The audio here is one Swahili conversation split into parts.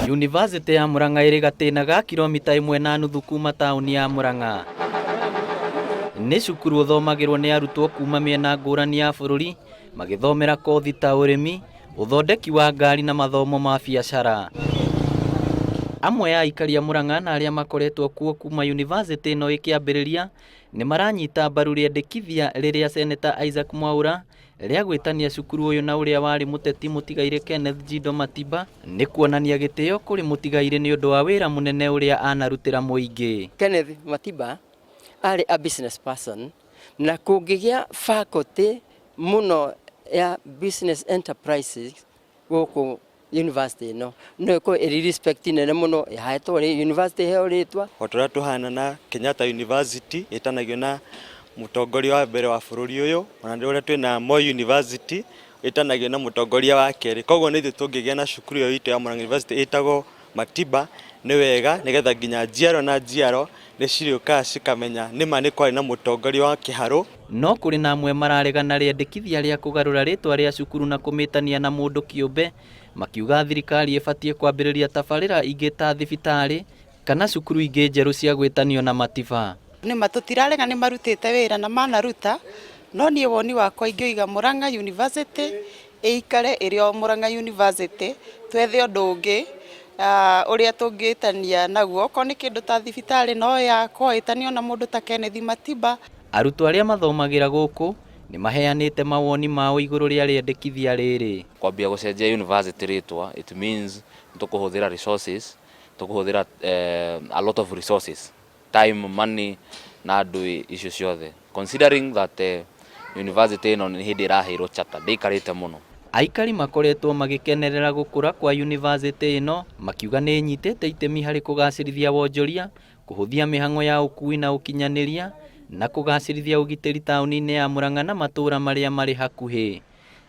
University ya Murang'a eriga tinaga kilomita 1.5 kuma tauni ya Murang'a. Nĩ cukuru ũthomagĩrwo nĩ arutwo kuma mĩena ngũrani ya bũrũri magĩthomera kothi ta ũrĩmi, ũthondeki wa ngari na mathomo ma biacara. Amwe ya aikari a Murang'a na arĩa makoretwo kuo kuma university ĩno ĩkĩambĩrĩria nĩ maranyita mbaru riendekithia riria senetor Isaac Mwaura rĩa gwitania cukuru ũyũ na ũrĩa warĩ muteti mutigairi Kenneth Njindo Matiba nĩ kuonania gĩtĩo kũrĩ mutigairi nĩ ũndũ wa wĩra mũnene ũrĩa anarutĩra mũingĩ. Kenneth Matiba arĩ a business person na kũngĩgĩa faculty mũno ya business enterprises gũkũ university no ko respect nene muno yahetwo university heo ritwa otora tuhana na Kenyatta University itanagio na mutongoria wa mbere wa bururi uyu ona ndio twina Moi University itanagio na mutongoria wa keri koguo nĩ tũngĩgĩa na cukuru yo itu ya Murang'a University itago Matiba nĩ wega nigetha nginya njiaro na njiaro nĩ cirĩũka cikamenya nĩma nĩ kwarĩ na mutongoria wa kĩharũ. No kũrĩ na amwe mararegana rĩendekithia rĩa kũgarũra rĩtwa rĩa cukuru na kũmĩtania na mũndũ kĩũmbe, makiuga thirikari ĩbatie kwambĩrĩria tabarĩra ingĩ ta thibitarĩ kana cukuru ingĩ njerũ cia gwitanio na Matiba. Nĩma tũtirarega nĩ marutĩte wĩra na manaruta, no niĩ woni wakwa ingĩiga Murang'a University ĩikare ĩrĩ o Murang'a University, twethe ũndũ ũngĩ ũrĩa tũngĩtania naguo okorwo nĩ kĩndũ ta thibitarĩ no yakwo ĩtanio na mũndũ ta Kenneth Matiba. Arutwo arĩa mathomagĩra gũkũ nĩ maheanite mawoni mao iguru rĩa riendekithia rĩrĩ. Kwambia gucenjia university ritwa, it means tukuhuthira resources, tukuhuthira a lot of resources, time, money na andũ icio ciothe, considering that university ĩno nĩ hĩndĩ ĩraheirwo chata ndĩikarĩte mũno. Aikari makoretwo magĩkenerera gũkũra kwa university ĩno, makiuga nĩ nyitĩte itemi harĩ kũgacĩrithia wonjoria, kũhũthia mĩhang'o ya ũkui na ũkinyanĩria na kũgacĩrithia ũgitĩri taũni-inĩ ya Murang'a na matũũra marĩa marĩ hakuhĩ.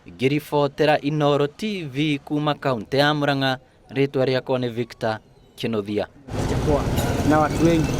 Ngĩribotera Inooro TV kuma kaunti ya Murang'a, rĩtwa rĩakwa nĩ Victor Kĩnũthia. Na watu wengi